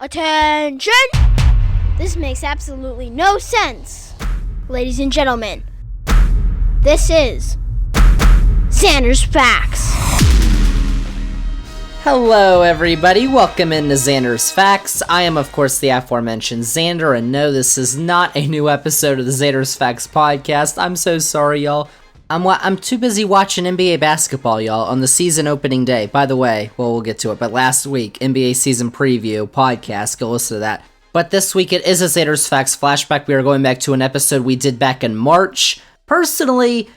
Attention! This makes absolutely no sense. Ladies and gentlemen, this is Zander's Facts. Hello everybody, welcome into Zander's Facts. I am of course the aforementioned Zander, and no, this is not a new episode of the Zander's Facts podcast. I'm so sorry, y'all. I'm too busy watching NBA basketball, y'all, on the season opening day. By the way, well, we'll get to it, but last week, NBA season preview podcast, go listen to that. But this week, it is a Zander's Facts flashback. We are going back to an episode we did back in March. Personally,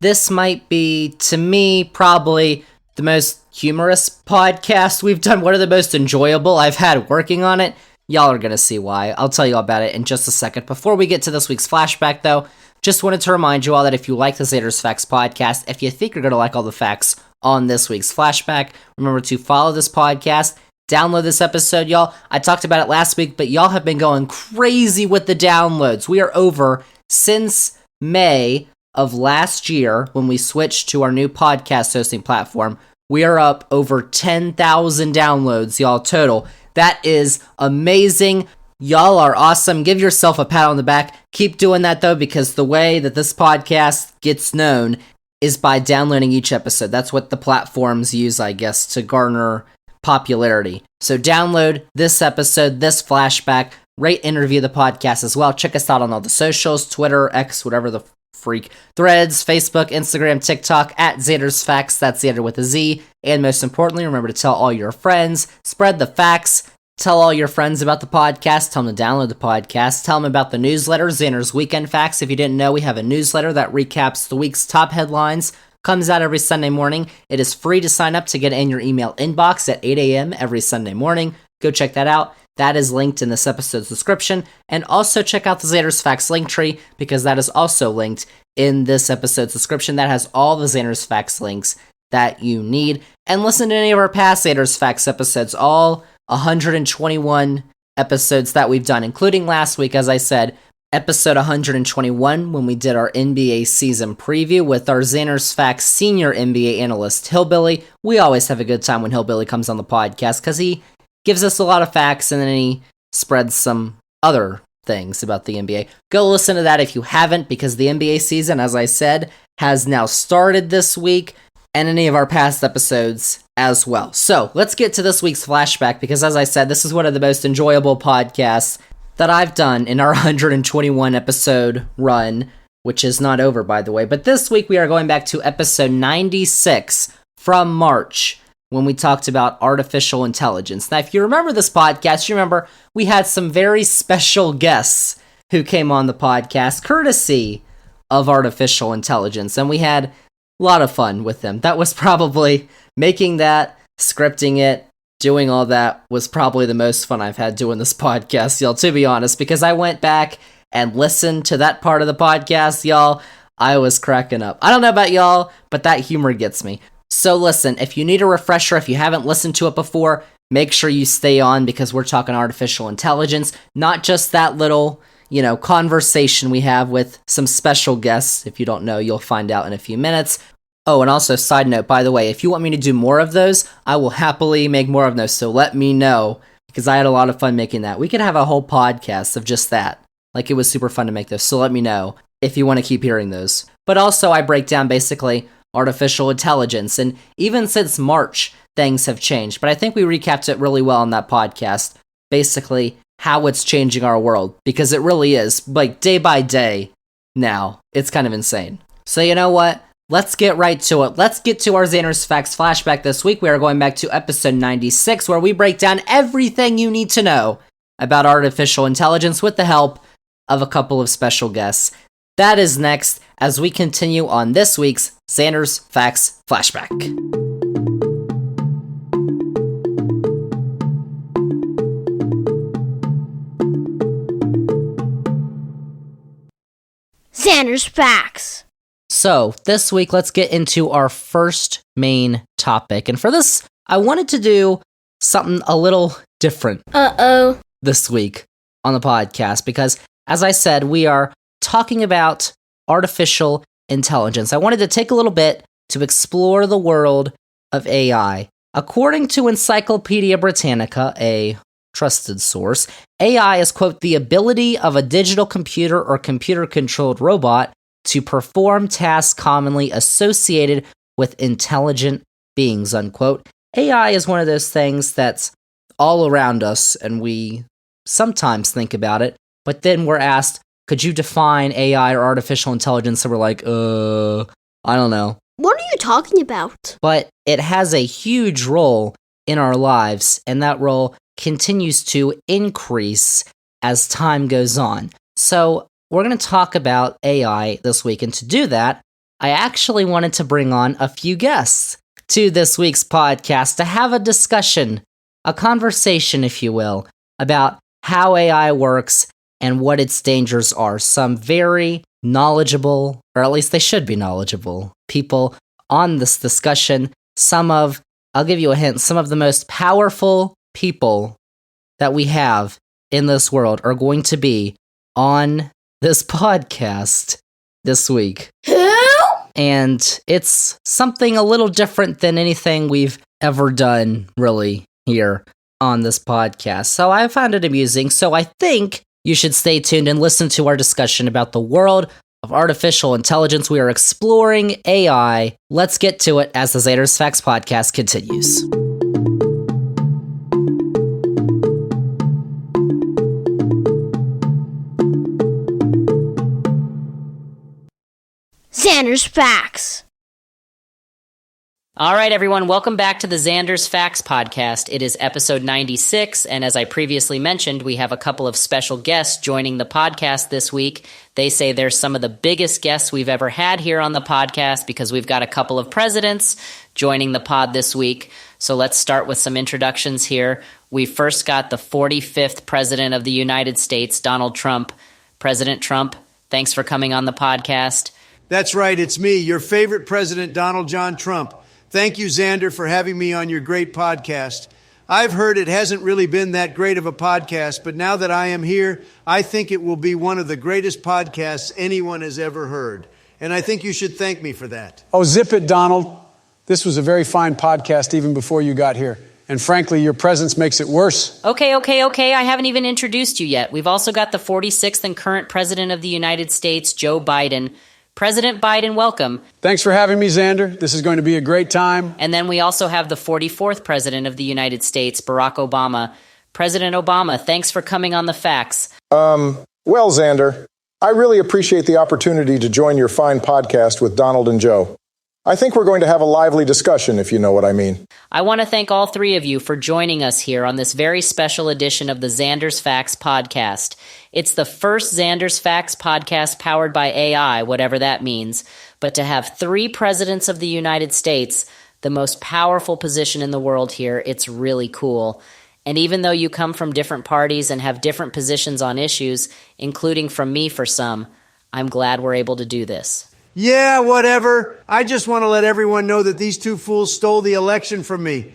this might be, to me, probably the most humorous podcast we've done. One of the most enjoyable I've had working on it. Y'all are gonna see why. I'll tell you all about it in just a second. Before we get to this week's flashback, though, just wanted to remind you all that if you like the Zander's Facts podcast, if you think you're gonna like all the facts on this week's flashback, remember to follow this podcast, download this episode, y'all. I talked about it last week, but y'all have been going crazy with the downloads. We are over since May of last year when we switched to our new podcast hosting platform. We are up over 10,000 downloads, y'all, total. That is amazing. Y'all are awesome. Give yourself a pat on the back. Keep doing that, though, because the way that this podcast gets known is by downloading each episode. That's what the platforms use, I guess, to garner popularity. So download this episode, this flashback, rate and review the podcast as well. Check us out on all the socials, Twitter, X, whatever the freak, Threads, Facebook, Instagram, TikTok, at Zander's Facts. That's Zander with a Z. And most importantly, remember to tell all your friends, spread the facts. Tell all your friends about the podcast. Tell them to download the podcast. Tell them about the newsletter, Zander's Weekend Facts. If you didn't know, we have a newsletter that recaps the week's top headlines. Comes out every Sunday morning. It is free to sign up to get in your email inbox at 8 a.m. every Sunday morning. Go check that out. That is linked in this episode's description. And also check out the Zander's Facts link tree, because that is also linked in this episode's description. That has all the Zander's Facts links that you need. And listen to any of our past Zander's Facts episodes, all 121 episodes that we've done, including last week, as I said, episode 121, when we did our NBA season preview with our Zander's Facts senior NBA analyst, Hillbilly. We always have a good time when Hillbilly comes on the podcast, because he gives us a lot of facts and then he spreads some other things about the NBA. Go listen to that if you haven't, because the NBA season, as I said, has now started this week, and any of our past episodes as well. So let's get to this week's flashback, because as I said, this is one of the most enjoyable podcasts that I've done in our 121 episode run, which is not over, by the way. But this week we are going back to episode 96 from March, when we talked about artificial intelligence. Now, if you remember this podcast, you remember we had some very special guests who came on the podcast, courtesy of artificial intelligence, and we had a lot of fun with them. That was probably, making that, scripting it, doing all that was probably the most fun I've had doing this podcast, y'all, to be honest, because I went back and listened to that part of the podcast, y'all. I was cracking up. I don't know about y'all, but that humor gets me. So listen, if you need a refresher, if you haven't listened to it before, make sure you stay on, because we're talking artificial intelligence, not just that little, conversation we have with some special guests. If you don't know, you'll find out in a few minutes. Oh, and also, side note, by the way, if you want me to do more of those, I will happily make more of those, so let me know, because I had a lot of fun making that. We could have a whole podcast of just that. Like, it was super fun to make those, so let me know if you want to keep hearing those. But also, I break down, basically, artificial intelligence, and even since March, things have changed, but I think we recapped it really well on that podcast, basically, how it's changing our world, because it really is, like, day by day now. It's kind of insane. So you know what? Let's get right to it. Let's get to our Zander's Facts flashback this week. We are going back to episode 96, where we break down everything you need to know about artificial intelligence with the help of a couple of special guests. That is next as we continue on this week's Zander's Facts flashback. Zander's Facts. So, this week, let's get into our first main topic. And for this, I wanted to do something a little different this week on the podcast, because, as I said, we are talking about artificial intelligence. I wanted to take a little bit to explore the world of AI. According to Encyclopedia Britannica, a trusted source. AI is, quote, the ability of a digital computer or computer-controlled robot to perform tasks commonly associated with intelligent beings, unquote. AI is one of those things that's all around us, and we sometimes think about it, but then we're asked, could you define AI or artificial intelligence? And we're like, I don't know. What are you talking about? But it has a huge role in our lives, and that role continues to increase as time goes on. So we're going to talk about AI this week, and to do that, I actually wanted to bring on a few guests to this week's podcast to have a discussion, a conversation, if you will, about how AI works and what its dangers are. Some very knowledgeable, or at least they should be knowledgeable, people on this discussion. I'll give you a hint, some of the most powerful people that we have in this world are going to be on this podcast this week. Who? And it's something a little different than anything we've ever done, really, here on this podcast. So I found it amusing. So I think you should stay tuned and listen to our discussion about the world of artificial intelligence. We are exploring AI. Let's get to it as the Zander's Facts podcast continues. Zander's Facts. All right, everyone, welcome back to the Zander's Facts podcast. It is episode 96, and as I previously mentioned, we have a couple of special guests joining the podcast this week. They say they're some of the biggest guests we've ever had here on the podcast because we've got a couple of presidents joining the pod this week. So let's start with some introductions here. We first got the 45th president of the United States, Donald Trump. President Trump, thanks for coming on the podcast. That's right, it's me, your favorite president, Donald John Trump. Thank you, Zander, for having me on your great podcast. I've heard it hasn't really been that great of a podcast, but now that I am here, I think it will be one of the greatest podcasts anyone has ever heard. And I think you should thank me for that. Oh, zip it, Donald. This was a very fine podcast even before you got here. And frankly, your presence makes it worse. Okay. I haven't even introduced you yet. We've also got the 46th and current president of the United States, Joe Biden. President Biden, welcome. Thanks for having me, Zander. This is going to be a great time. And then we also have the 44th president of the United States, Barack Obama. President Obama, thanks for coming on the Facts. Well, Zander, I really appreciate the opportunity to join your fine podcast with Donald and Joe. I think we're going to have a lively discussion, if you know what I mean. I want to thank all three of you for joining us here on this very special edition of the Zander's Facts podcast. It's the first Zander's Facts podcast powered by AI, whatever that means. But to have three presidents of the United States, the most powerful position in the world here, it's really cool. And even though you come from different parties and have different positions on issues, including from me for some, I'm glad we're able to do this. Yeah, whatever. I just want to let everyone know that these two fools stole the election from me.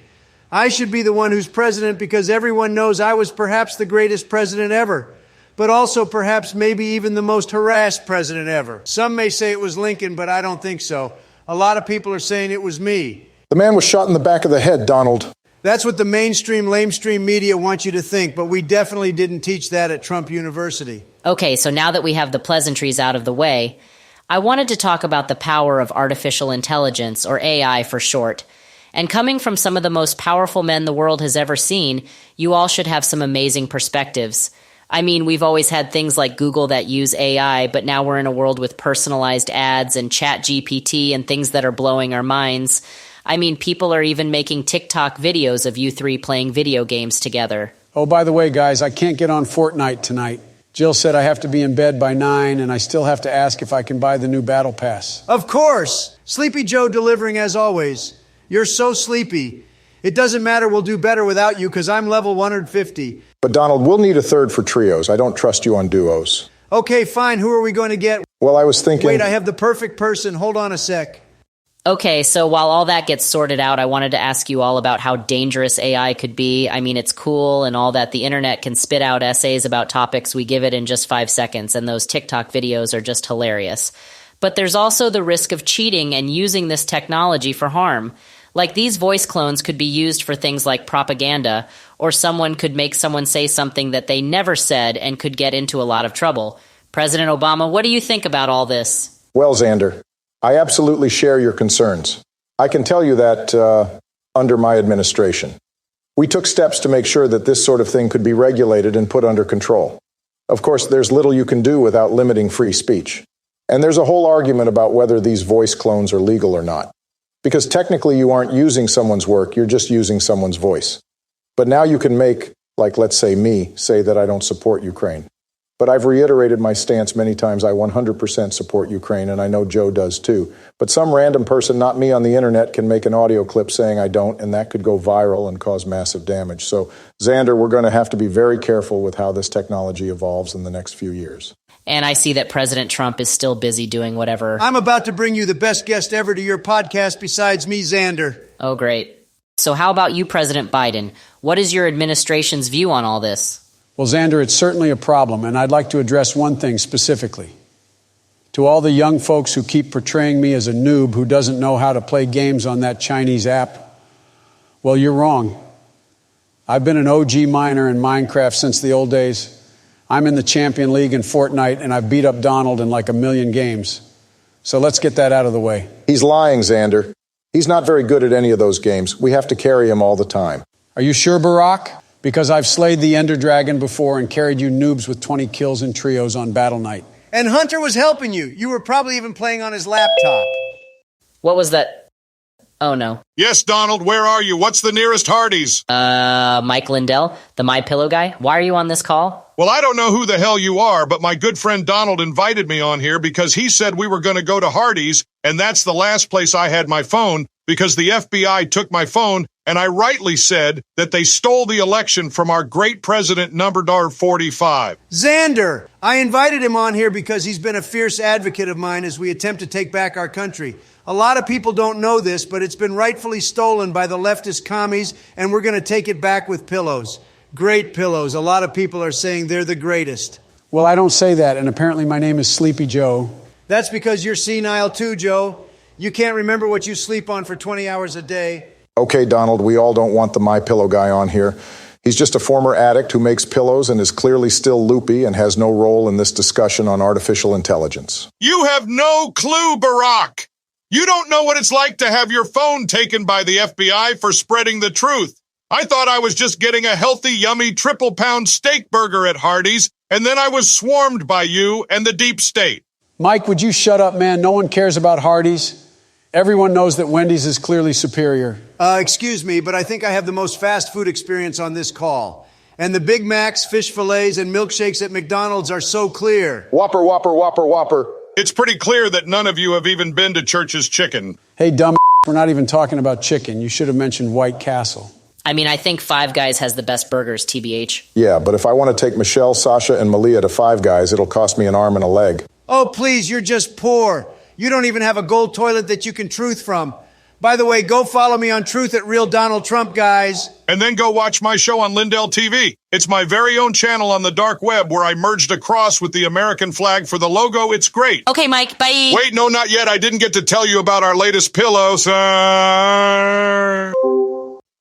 I should be the one who's president because everyone knows I was perhaps the greatest president ever, but also perhaps maybe even the most harassed president ever. Some may say it was Lincoln, but I don't think so. A lot of people are saying it was me. The man was shot in the back of the head, Donald. That's what the mainstream, lamestream media want you to think, but we definitely didn't teach that at Trump University. Okay, so now that we have the pleasantries out of the way, I wanted to talk about the power of artificial intelligence, or AI for short. And coming from some of the most powerful men the world has ever seen, you all should have some amazing perspectives. I mean, we've always had things like Google that use AI, but now we're in a world with personalized ads and ChatGPT and things that are blowing our minds. I mean, people are even making TikTok videos of you three playing video games together. Oh, by the way, guys, I can't get on Fortnite tonight. Jill said I have to be in bed by 9, and I still have to ask if I can buy the new Battle Pass. Of course! Sleepy Joe delivering as always. You're so sleepy. It doesn't matter, we'll do better without you because I'm level 150. But Donald, we'll need a third for trios. I don't trust you on duos. Okay, fine. Who are we going to get? Well, I was thinking... Wait, I have the perfect person. Hold on a sec. Okay, so while all that gets sorted out, I wanted to ask you all about how dangerous AI could be. I mean, it's cool and all that. The internet can spit out essays about topics we give it in just 5 seconds, and those TikTok videos are just hilarious. But there's also the risk of cheating and using this technology for harm. Like, these voice clones could be used for things like propaganda, or someone could make someone say something that they never said and could get into a lot of trouble. President Obama, what do you think about all this? Well, Zander, I absolutely share your concerns. I can tell you that under my administration, we took steps to make sure that this sort of thing could be regulated and put under control. Of course, there's little you can do without limiting free speech. And there's a whole argument about whether these voice clones are legal or not. Because technically you aren't using someone's work, you're just using someone's voice. But now you can make, like let's say me, say that I don't support Ukraine. But I've reiterated my stance many times. I 100% support Ukraine, and I know Joe does too. But some random person, not me on the internet, can make an audio clip saying I don't, and that could go viral and cause massive damage. So, Zander, we're going to have to be very careful with how this technology evolves in the next few years. And I see that President Trump is still busy doing whatever. I'm about to bring you the best guest ever to your podcast besides me, Zander. Oh, great. So how about you, President Biden? What is your administration's view on all this? Well, Zander, it's certainly a problem, and I'd like to address one thing specifically. To all the young folks who keep portraying me as a noob who doesn't know how to play games on that Chinese app, well, you're wrong. I've been an OG miner in Minecraft since the old days. I'm in the Champion League in Fortnite, and I've beat up Donald in like 1 million games. So let's get that out of the way. He's lying, Zander. He's not very good at any of those games. We have to carry him all the time. Are you sure, Barack? Because I've slayed the Ender Dragon before and carried you noobs with 20 kills in trios on Battle Night. And Hunter was helping you. You were probably even playing on his laptop. What was that? Oh, no. Yes, Donald, where are you? What's the nearest Hardee's? Mike Lindell, the MyPillow guy. Why are you on this call? Well, I don't know who the hell you are, but my good friend Donald invited me on here because he said we were going to go to Hardee's, and that's the last place I had my phone because the FBI took my phone, and I rightly said that they stole the election from our great president, number 45. Zander! I invited him on here because he's been a fierce advocate of mine as we attempt to take back our country. A lot of people don't know this, but it's been rightfully stolen by the leftist commies, and we're going to take it back with pillows. Great pillows. A lot of people are saying they're the greatest. Well, I don't say that, and apparently my name is Sleepy Joe. That's because you're senile too, Joe. You can't remember what you sleep on for 20 hours a day. Okay, Donald, we all don't want the MyPillow guy on here. He's just a former addict who makes pillows and is clearly still loopy and has no role in this discussion on artificial intelligence. You have no clue, Barack. You don't know what it's like to have your phone taken by the FBI for spreading the truth. I thought I was just getting a healthy, yummy triple-pound steak burger at Hardee's, and then I was swarmed by you and the deep state. Mike, would you shut up, man? No one cares about Hardee's. Everyone knows that Wendy's is clearly superior. Excuse me, but I think I have the most fast food experience on this call. And the Big Macs, fish fillets, and milkshakes at McDonald's are so clear. Whopper, Whopper, Whopper, Whopper. It's pretty clear that none of you have even been to Church's Chicken. Hey, dumb, we're not even talking about chicken. You should have mentioned White Castle. I mean, I think Five Guys has the best burgers, TBH. Yeah, but if I want to take Michelle, Sasha, and Malia to Five Guys, it'll cost me an arm and a leg. Oh, please, you're just poor. You don't even have a gold toilet that you can truth from. By the way, go follow me on Truth at Real Donald Trump, guys. And then go watch my show on Lindell TV. It's my very own channel on the dark web where I merged a cross with the American flag for the logo. It's great. Okay, Mike, bye. Wait, no, not yet. I didn't get to tell you about our latest pillow, sir.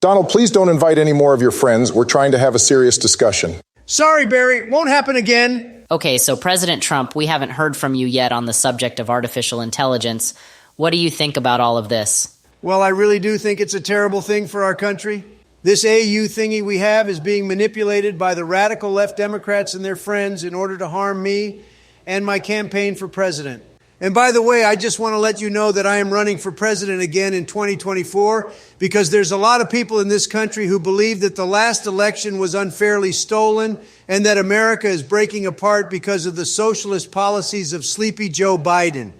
Donald, please don't invite any more of your friends. We're trying to have a serious discussion. Sorry, Barry. Won't happen again. Okay, so President Trump, we haven't heard from you yet on the subject of artificial intelligence. What do you think about all of this? Well, I really do think it's a terrible thing for our country. This AU thingy we have is being manipulated by the radical left Democrats and their friends in order to harm me and my campaign for president. And by the way, I just want to let you know that I am running for president again in 2024 because there's a lot of people in this country who believe that the last election was unfairly stolen and that America is breaking apart because of the socialist policies of Sleepy Joe Biden.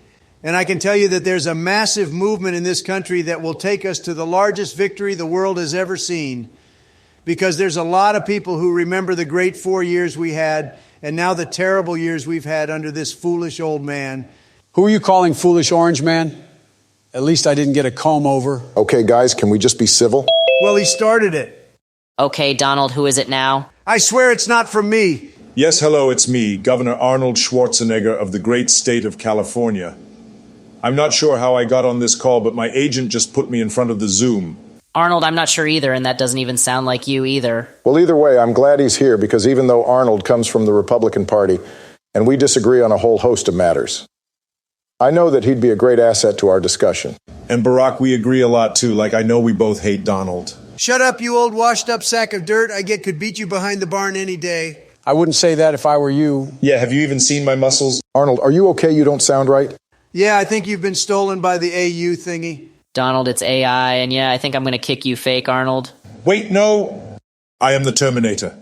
And I can tell you that there's a massive movement in this country that will take us to the largest victory the world has ever seen because there's a lot of people who remember the great 4 years we had and now the terrible years we've had under this foolish old man. Who are you calling foolish orange man? At least I didn't get a comb over. Okay, guys, can we just be civil? Well, he started it. Okay, Donald, who is it now? I swear it's not from me. Yes, hello, it's me, Governor Arnold Schwarzenegger of the great state of California. I'm not sure how I got on this call, but my agent just put me in front of the Zoom. Arnold, I'm not sure either, and that doesn't even sound like you either. Well, either way, I'm glad he's here because even though Arnold comes from the Republican Party and we disagree on a whole host of matters, I know that he'd be a great asset to our discussion. And Barack, we agree a lot too. Like, I know we both hate Donald. Shut up, you old washed-up sack of dirt. Could beat you behind the barn any day. I wouldn't say that if I were you. Yeah, have you even seen my muscles? Arnold, are you okay? You don't sound right. Yeah, I think you've been stolen by the AU thingy. Donald, it's AI, and yeah, I think I'm going to kick you fake, Arnold. Wait, no. I am the Terminator.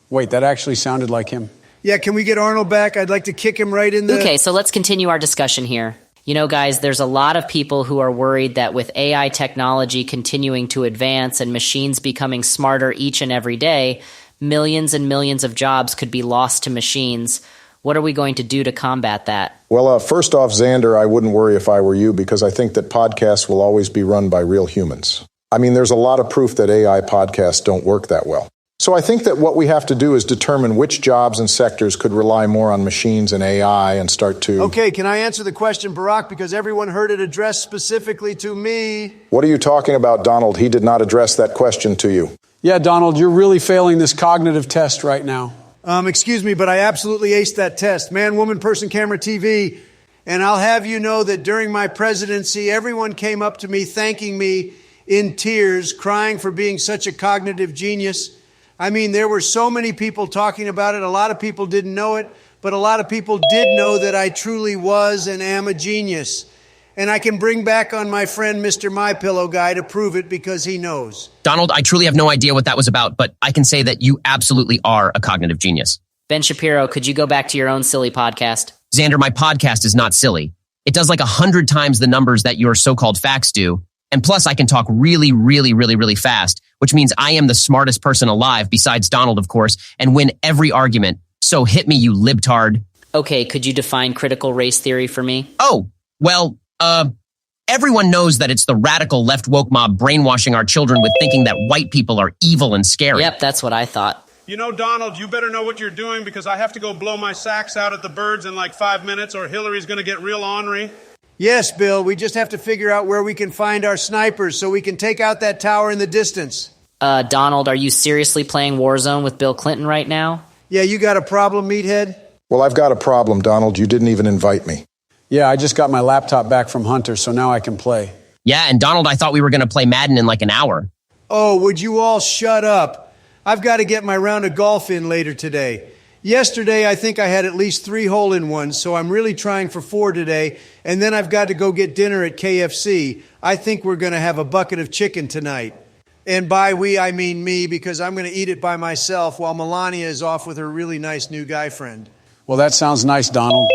Wait, that actually sounded like him. Yeah, can we get Arnold back? I'd like to kick him right in the... Okay, so let's continue our discussion here. You know, guys, there's a lot of people who are worried that with AI technology continuing to advance and machines becoming smarter each and every day, millions and millions of jobs could be lost to machines. What are we going to do to combat that? Well, first off, Zander, I wouldn't worry if I were you because I think that podcasts will always be run by real humans. I mean, there's a lot of proof that AI podcasts don't work that well. So I think that what we have to do is determine which jobs and sectors could rely more on machines and AI and start to... Okay, can I answer the question, Barack, because everyone heard it addressed specifically to me? What are you talking about, Donald? He did not address that question to you. Yeah, Donald, you're really failing this cognitive test right now. Excuse me, but I absolutely aced that test. Man, woman, person, camera, TV. And I'll have you know that during my presidency, everyone came up to me thanking me in tears, crying for being such a cognitive genius. I mean, there were so many people talking about it. A lot of people didn't know it, but a lot of people did know that I truly was and am a genius. And I can bring back on my friend Mr. MyPillow guy to prove it because he knows. Donald, I truly have no idea what that was about, but I can say that you absolutely are a cognitive genius. Ben Shapiro, could you go back to your own silly podcast? Zander, my podcast is not silly. It does like 100 times the numbers that your so-called facts do. And plus, I can talk really, really, really, really fast, which means I am the smartest person alive, besides Donald, of course, and win every argument. So hit me, you libtard. Okay, could you define critical race theory for me? Oh, well, everyone knows that it's the radical left woke mob brainwashing our children with thinking that white people are evil and scary. Yep, that's what I thought. You know, Donald, you better know what you're doing because I have to go blow my sacks out at the birds in like 5 minutes or Hillary's going to get real ornery. Yes, Bill, we just have to figure out where we can find our snipers so we can take out that tower in the distance. Donald, are you seriously playing Warzone with Bill Clinton right now? Yeah, you got a problem, meathead? Well, I've got a problem, Donald. You didn't even invite me. Yeah, I just got my laptop back from Hunter, so now I can play. Yeah, and Donald, I thought we were going to play Madden in like an hour. Oh, would you all shut up? I've got to get my round of golf in later today. Yesterday, I think I had at least 3 hole-in-ones, so I'm really trying for 4 today. And then I've got to go get dinner at KFC. I think we're going to have a bucket of chicken tonight. And by we, I mean me, because I'm going to eat it by myself while Melania is off with her really nice new guy friend. Well, that sounds nice, Donald.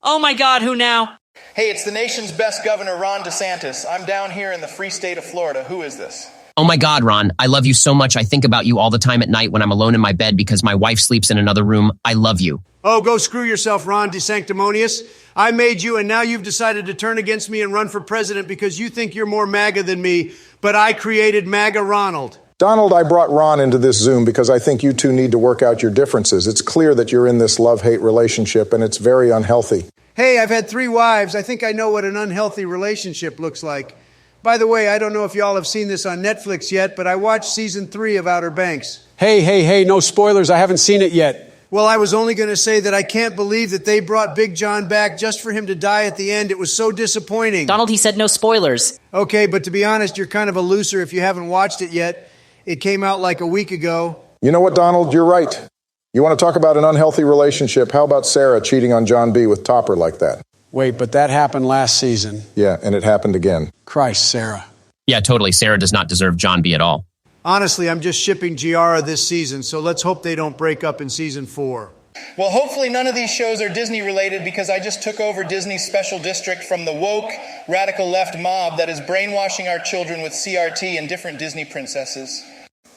Oh my God, who now? Hey, it's the nation's best governor, Ron DeSantis. I'm down here in the free state of Florida. Who is this? Oh my God, Ron, I love you so much. I think about you all the time at night when I'm alone in my bed because my wife sleeps in another room. I love you. Oh, go screw yourself, Ron DeSanctimonious. I made you, and now you've decided to turn against me and run for president because you think you're more MAGA than me, but I created MAGA Ronald. Donald, I brought Ron into this Zoom because I think you two need to work out your differences. It's clear that you're in this love-hate relationship, and it's very unhealthy. Hey, I've had 3 wives. I think I know what an unhealthy relationship looks like. By the way, I don't know if y'all have seen this on Netflix yet, but I watched season 3 of Outer Banks. Hey, no spoilers. I haven't seen it yet. Well, I was only going to say that I can't believe that they brought Big John back just for him to die at the end. It was so disappointing. Donald, he said no spoilers. Okay, but to be honest, you're kind of a loser if you haven't watched it yet. It came out like a week ago. You know what, Donald? You're right. You want to talk about an unhealthy relationship? How about Sarah cheating on John B. with Topper like that? Wait, but that happened last season. Yeah, and it happened again. Christ, Sarah. Yeah, totally. Sarah does not deserve John B. at all. Honestly, I'm just shipping Giara this season, so let's hope they don't break up in season 4. Well, hopefully none of these shows are Disney related because I just took over Disney's special district from the woke, radical left mob that is brainwashing our children with CRT and different Disney princesses.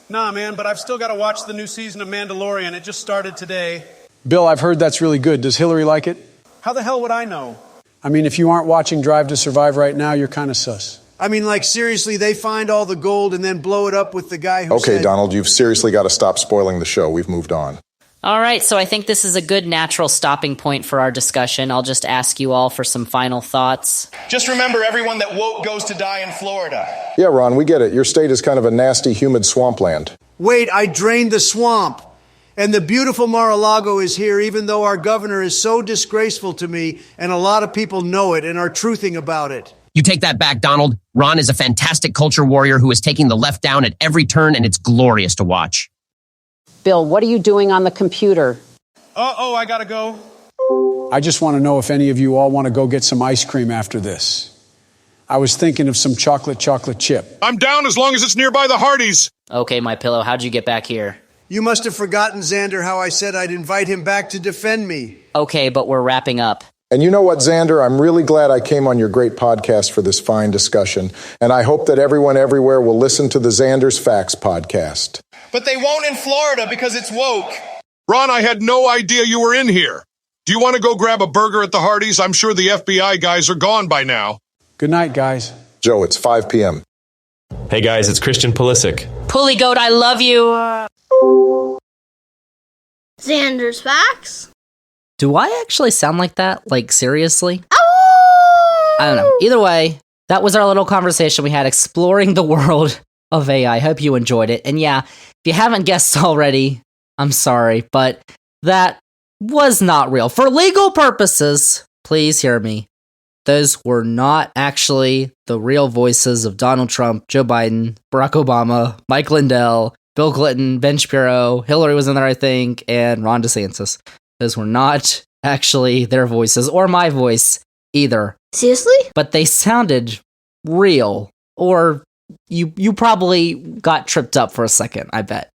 Nah, man, but I've still got to watch the new season of Mandalorian. It just started today. Bill, I've heard that's really good. Does Hillary like it? How the hell would I know? I mean, if you aren't watching Drive to Survive right now, you're kind of sus. I mean, like, seriously, they find all the gold and then blow it up with the guy who Okay, said... Donald, you've seriously got to stop spoiling the show. We've moved on. All right, so I think this is a good natural stopping point for our discussion. I'll just ask you all for some final thoughts. Just remember, everyone, that woke goes to die in Florida. Yeah, Ron, we get it. Your state is kind of a nasty, humid swampland. Wait, I drained the swamp. And the beautiful Mar-a-Lago is here, even though our governor is so disgraceful to me, and a lot of people know it and are truthing about it. You take that back, Donald. Ron is a fantastic culture warrior who is taking the left down at every turn, and it's glorious to watch. Bill, what are you doing on the computer? Uh-oh, I gotta go. I just want to know if any of you all want to go get some ice cream after this. I was thinking of some chocolate chip. I'm down as long as it's nearby the Hardys. Okay, my pillow, how'd you get back here? You must have forgotten, Zander, how I said I'd invite him back to defend me. Okay, but we're wrapping up. And you know what, Zander? I'm really glad I came on your great podcast for this fine discussion. And I hope that everyone everywhere will listen to the Zander's Facts podcast. But they won't in Florida because it's woke. Ron, I had no idea you were in here. Do you want to go grab a burger at the Hardys? I'm sure the FBI guys are gone by now. Good night, guys. Joe, it's 5 p.m. Hey guys, it's Christian Pulisic. Pulley goat, I love you. Zander's Facts? Do I actually sound like that? Like, seriously? Oh! I don't know. Either way, that was our little conversation we had exploring the world of AI. I hope you enjoyed it. And yeah, if you haven't guessed already, I'm sorry, but that was not real. For legal purposes, please hear me. Those were not actually the real voices of Donald Trump, Joe Biden, Barack Obama, Mike Lindell, Bill Clinton, Ben Shapiro, Hillary was in there, I think, and Ron DeSantis. Those were not actually their voices, or my voice either. Seriously? But they sounded real, or you probably got tripped up for a second, I bet.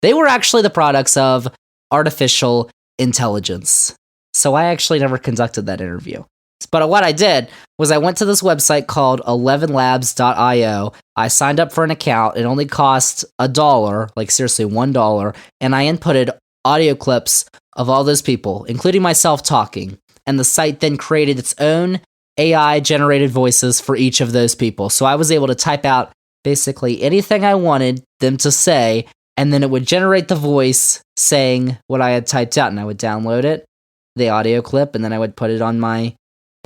They were actually the products of artificial intelligence. So I actually never conducted that interview. But what I did was I went to this website called 11labs.io. I signed up for an account. It only cost $1, like seriously $1, and I inputted audio clips of all those people, including myself talking. And the site then created its own AI-generated voices for each of those people. So I was able to type out basically anything I wanted them to say, and then it would generate the voice saying what I had typed out, and I would download it, the audio clip, and then I would put it on my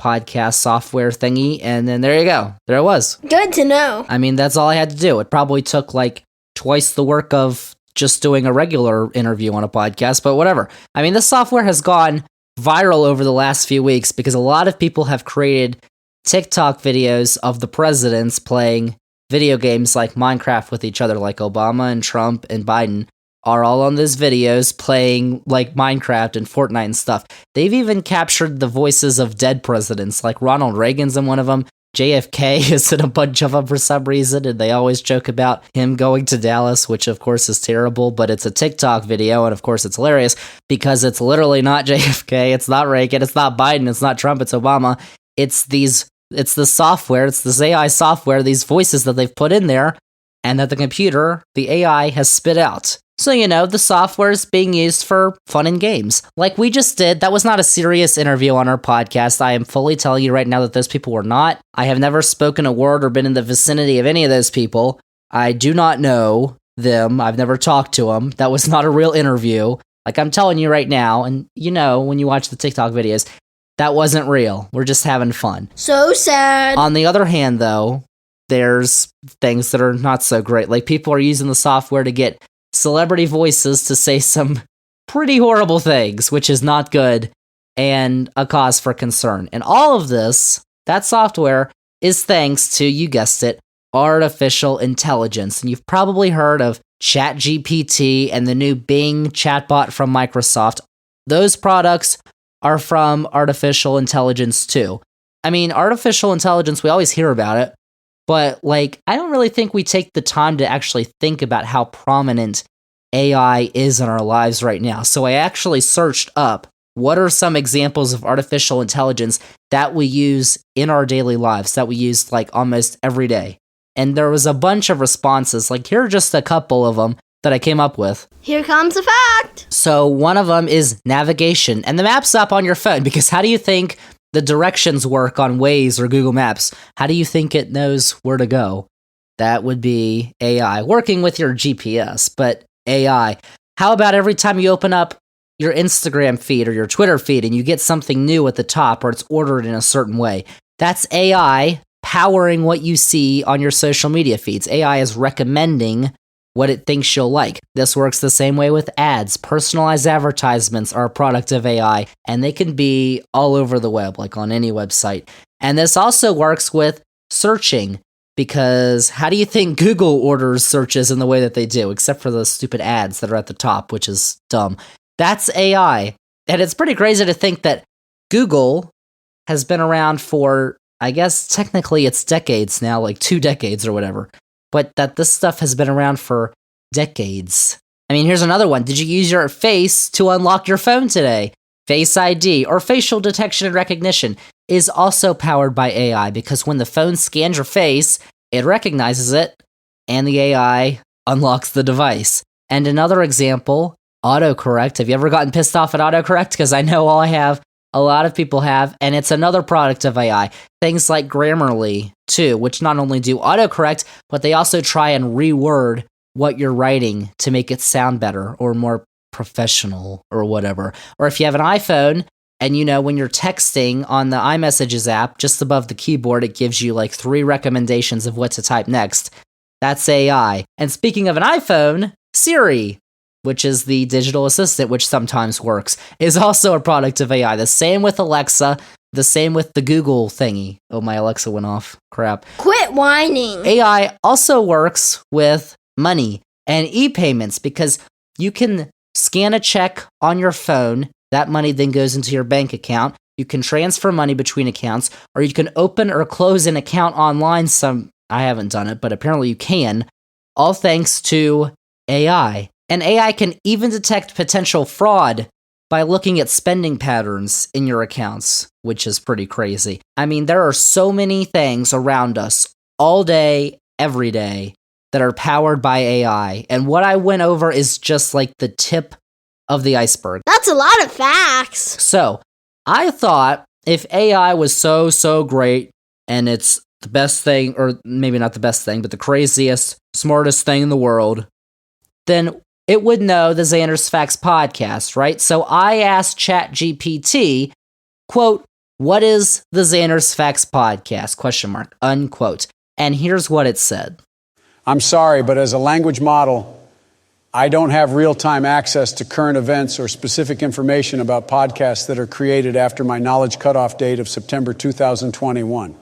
podcast software thingy, and then there you go. There it was. Good to know. I mean, that's all I had to do. It probably took like twice the work of just doing a regular interview on a podcast, but whatever. I mean, this software has gone viral over the last few weeks because a lot of people have created TikTok videos of the presidents playing video games like Minecraft with each other, like Obama and Trump and Biden are all on those videos playing like Minecraft and Fortnite and stuff. They've even captured the voices of dead presidents, like Ronald Reagan's in one of them. JFK is in a bunch of them for some reason, and they always joke about him going to Dallas, which of course is terrible, but it's a TikTok video, and of course it's hilarious because it's literally not JFK, it's not Reagan, it's not Biden, it's not Trump, it's Obama. It's the software, it's this AI software, these voices that they've put in there, and that the computer, the AI, has spit out. So, you know, the software is being used for fun and games. Like we just did, that was not a serious interview on our podcast. I am fully telling you right now that those people were not. I have never spoken a word or been in the vicinity of any of those people. I do not know them. I've never talked to them. That was not a real interview. Like I'm telling you right now, and you know when you watch the TikTok videos, that wasn't real. We're just having fun. So sad. On the other hand, though, there's things that are not so great. Like people are using the software to get celebrity voices to say some pretty horrible things, which is not good and a cause for concern. And all of this, that software, is thanks to, you guessed it, artificial intelligence. And you've probably heard of ChatGPT and the new Bing chatbot from Microsoft. Those products are from artificial intelligence too. I mean, artificial intelligence, we always hear about it, but like, I don't really think we take the time to actually think about how prominent AI is in our lives right now. So I actually searched up what are some examples of artificial intelligence that we use in our daily lives, that we use like almost every day. And there was a bunch of responses. Like here are just a couple of them that I came up with. Here comes a fact. So one of them is navigation, and the map's up on your phone, because how do you think the directions work on Waze or Google Maps? How do you think it knows where to go? That would be AI working with your GPS, but AI. How about every time you open up your Instagram feed or your Twitter feed and you get something new at the top or it's ordered in a certain way. That's AI powering what you see on your social media feeds. AI is recommending what it thinks you'll like. This works the same way with ads. Personalized advertisements are a product of AI, and they can be all over the web, like on any website. And this also works with searching, because how do you think Google orders searches in the way that they do, except for the stupid ads that are at the top, which is dumb. That's AI. And it's pretty crazy to think that Google has been around for, I guess technically it's decades now, like 2 decades or whatever. But that this stuff has been around for decades. I mean, here's another one. Did you use your face to unlock your phone today? Face ID or facial detection and recognition is also powered by AI, because when the phone scans your face, it recognizes it, and the AI unlocks the device. And another example, autocorrect. Have you ever gotten pissed off at autocorrect? Because I know I have. A lot of people have, and it's another product of AI. Things like Grammarly, too, which not only do autocorrect, but they also try and reword what you're writing to make it sound better or more professional or whatever. Or if you have an iPhone, and you know, when you're texting on the iMessages app, just above the keyboard, it gives you like 3 recommendations of what to type next. That's AI. And speaking of an iPhone, Siri, which is the digital assistant, which sometimes works, is also a product of AI. The same with Alexa, the same with the Google thingy. Oh, my Alexa went off. Crap. Quit whining. AI also works with money and e-payments, because you can scan a check on your phone. That money then goes into your bank account. You can transfer money between accounts, or you can open or close an account online. I haven't done it, but apparently you can, all thanks to AI. And AI can even detect potential fraud by looking at spending patterns in your accounts, which is pretty crazy. I mean, there are so many things around us all day, every day, that are powered by AI. And what I went over is just like the tip of the iceberg. That's a lot of facts. So, I thought if AI was so great and it's the best thing, or maybe not the best thing, but the craziest, smartest thing in the world, then it would know the Zander's Facts podcast, right? So I asked ChatGPT, quote, what is the Zander's Facts podcast, question mark, unquote. And here's what it said. I'm sorry, but as a language model, I don't have real-time access to current events or specific information about podcasts that are created after my knowledge cutoff date of September 2021.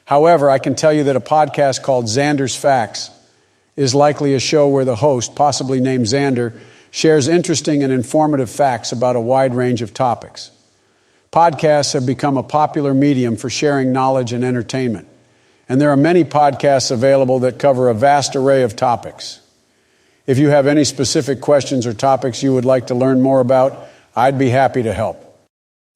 However, I can tell you that a podcast called Zander's Facts is likely a show where the host, possibly named Zander, shares interesting and informative facts about a wide range of topics. Podcasts have become a popular medium for sharing knowledge and entertainment, and there are many podcasts available that cover a vast array of topics. If you have any specific questions or topics you would like to learn more about, I'd be happy to help.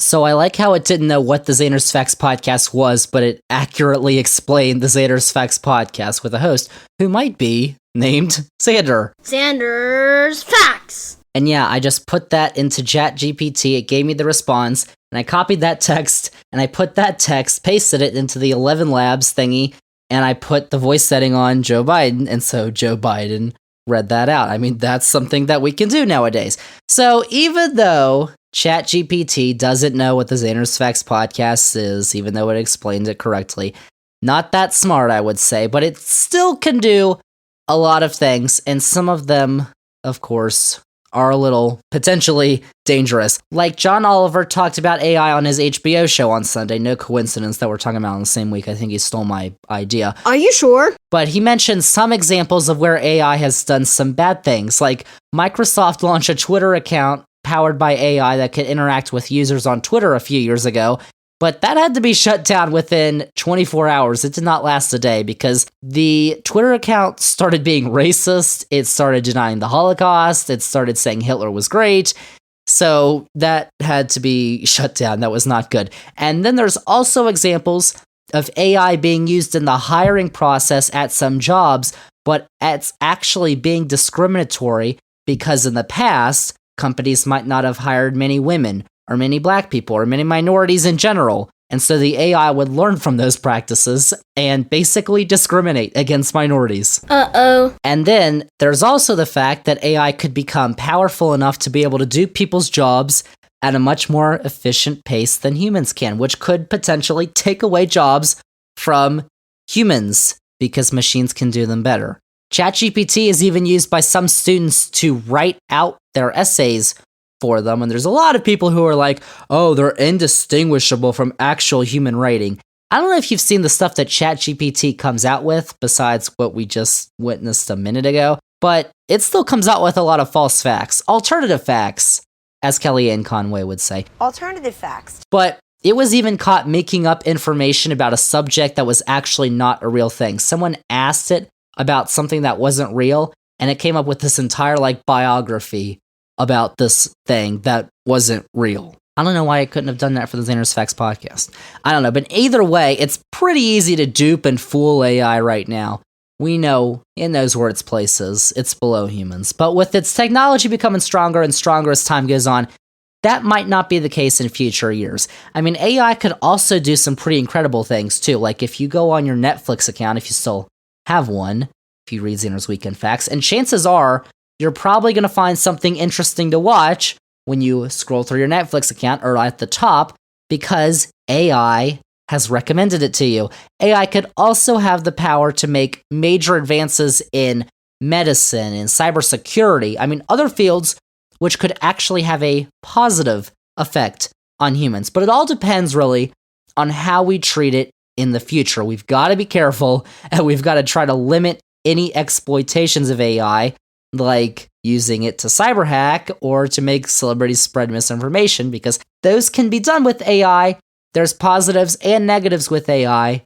So I like how it didn't know what the Zander's Facts podcast was, but it accurately explained the Zander's Facts podcast with a host who might be named Zander. Zander's Facts. And yeah, I just put that into ChatGPT. It gave me the response, and I copied that text, and I put that text, pasted it into the 11 Labs thingy, and I put the voice setting on Joe Biden, and so Joe Biden read that out. I mean, that's something that we can do nowadays. So even though ChatGPT doesn't know what the Zander's Facts podcast is, even though it explained it correctly, not that smart, I would say, but it still can do a lot of things, and some of them, of course, are a little potentially dangerous. Like John Oliver talked about AI on his HBO show on Sunday. No coincidence that we're talking about in the same week. I think he stole my idea. Are you sure? But he mentioned some examples of where AI has done some bad things, like Microsoft launched a Twitter account powered by AI that could interact with users on Twitter a few years ago, but that had to be shut down within 24 hours. It did not last a day because the Twitter account started being racist, it started denying the Holocaust, it started saying Hitler was great, so that had to be shut down. That was not good. And then there's also examples of AI being used in the hiring process at some jobs, but it's actually being discriminatory because in the past, companies might not have hired many women or many black people or many minorities in general And so the AI would learn from those practices and basically discriminate against minorities. Uh-oh. And then there's also the fact that AI could become powerful enough to be able to do people's jobs at a much more efficient pace than humans can, which could potentially take away jobs from humans because machines can do them better. ChatGPT is even used by some students to write out their essays for them, and there's a lot of people who are like, oh, they're indistinguishable from actual human writing. I don't know if you've seen the stuff that ChatGPT comes out with, besides what we just witnessed a minute ago, but it still comes out with a lot of false facts, alternative facts, as Kellyanne Conway would say. Alternative facts. But it was even caught making up information about a subject that was actually not a real thing. Someone asked it about something that wasn't real, and it came up with this entire biography about this thing that wasn't real. I don't know why I couldn't have done that for the Zander's Facts podcast. I don't know, but either way, it's pretty easy to dupe and fool AI right now. We know it knows where its place is. It's below humans. But with its technology becoming stronger and stronger as time goes on, that might not be the case in future years. I mean, AI could also do some pretty incredible things too. Like if you go on your Netflix account, if you still have one, if you read Zander's Weekend Facts, and chances are you're probably going to find something interesting to watch when you scroll through your Netflix account or at the top because AI has recommended it to you. AI could also have the power to make major advances in medicine and cybersecurity. I mean, other fields which could actually have a positive effect on humans. But it all depends really on how we treat it in the future. We've got to be careful and we've got to try to limit any exploitations of AI, like using it to cyber hack or to make celebrities spread misinformation, because those can be done with AI. There's positives and negatives with AI,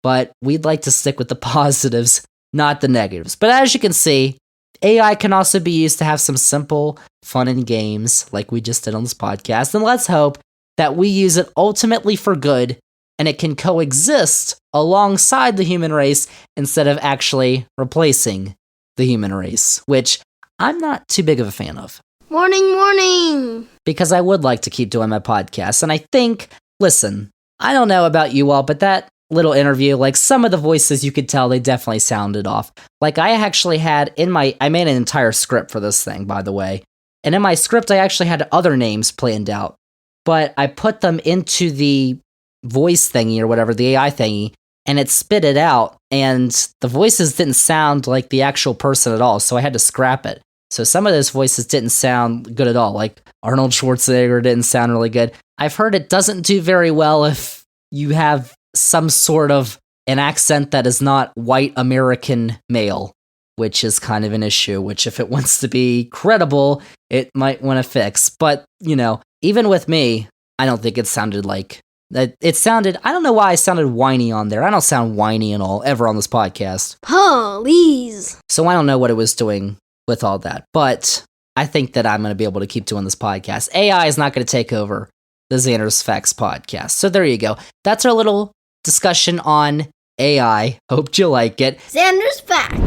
but we'd like to stick with the positives, not the negatives. But as you can see, AI can also be used to have some simple fun and games like we just did on this podcast. And let's hope that we use it ultimately for good and it can coexist alongside the human race instead of actually replacing the human race, which I'm not too big of a fan of. Morning. Because I would like to keep doing my podcast. And I think, listen, I don't know about you all, but that little interview, some of the voices you could tell they definitely sounded off. I actually had I made an entire script for this thing, by the way. And in my script, I actually had other names planned out. But I put them into the voice thingy or whatever, the AI thingy, and it spit it out. And the voices didn't sound like the actual person at all. So I had to scrap it. So some of those voices didn't sound good at all. Like Arnold Schwarzenegger didn't sound really good. I've heard it doesn't do very well if you have some sort of an accent that is not white American male, which is kind of an issue, which if it wants to be credible, it might want to fix. But, even with me, I don't think it sounded like that. It sounded, I don't know why I sounded whiny on there. I don't sound whiny at all ever on this podcast. Please. So I don't know what it was doing with all that, but I think that I'm going to be able to keep doing this podcast. AI is not going to take over the Zander's Facts podcast. So there you go. That's our little discussion on AI. Hope you like it. Zander's Facts.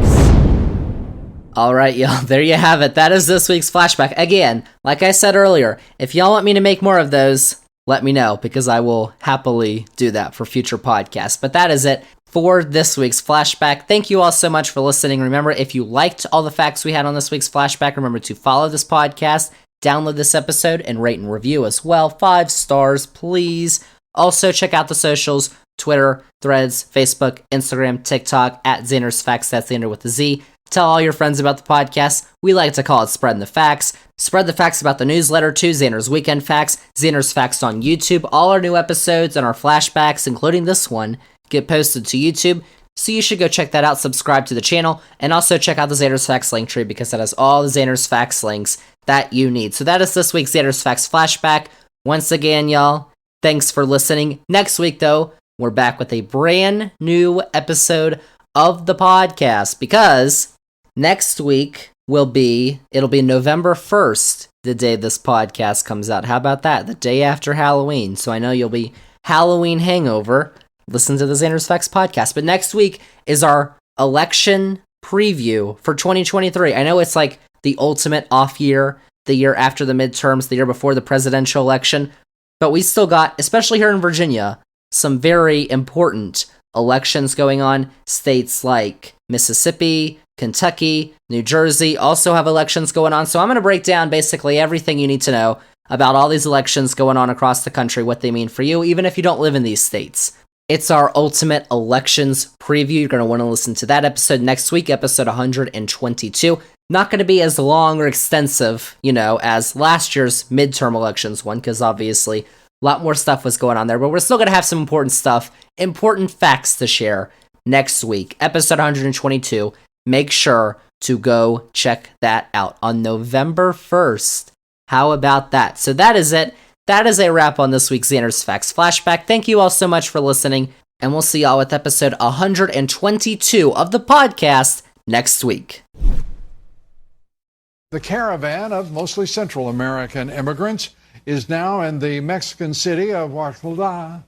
All right, y'all. There you have it. That is this week's Flashback. Again, like I said earlier, if y'all want me to make more of those, let me know, because I will happily do that for future podcasts. But that is it for this week's Flashback. Thank you all so much for listening. Remember, if you liked all the facts we had on this week's Flashback, remember to follow this podcast, download this episode, and rate and review as well. 5 stars, please. Also, check out the socials, Twitter, Threads, Facebook, Instagram, TikTok, at Zander's Facts. That's Zander with a Z. Tell all your friends about the podcast. We like to call it Spreading the Facts. Spread the facts about the newsletter too, Zander's Weekend Facts, Zander's Facts on YouTube. All our new episodes and our flashbacks, including this one, get posted to YouTube. So you should go check that out, subscribe to the channel, and also check out the Zander's Facts link tree because that has all the Zander's Facts links that you need. So that is this week's Zander's Facts Flashback. Once again, y'all, thanks for listening. Next week, though, we're back with a brand new episode of the podcast because next week it'll be November 1st, the day this podcast comes out. How about that? The day after Halloween. So I know you'll be Halloween hangover. Listen to the Zander's Facts podcast. But next week is our election preview for 2023. I know it's like the ultimate off year, the year after the midterms, the year before the presidential election. But we still got, especially here in Virginia, some very important elections going on. States like Mississippi, Kentucky, New Jersey also have elections going on. So I'm going to break down basically everything you need to know about all these elections going on across the country, what they mean for you, even if you don't live in these states. It's our ultimate elections preview. You're going to want to listen to that episode next week, episode 122. Not going to be as long or extensive, as last year's midterm elections one, because obviously a lot more stuff was going on there, but we're still going to have some important stuff, important facts to share next week, episode 122. Make sure to go check that out on November 1st. How about that? So that is it. That is a wrap on this week's Zander's Facts Flashback. Thank you all so much for listening, and we'll see y'all with episode 122 of the podcast next week. The caravan of mostly Central American immigrants is now in the Mexican city of Oaxaca.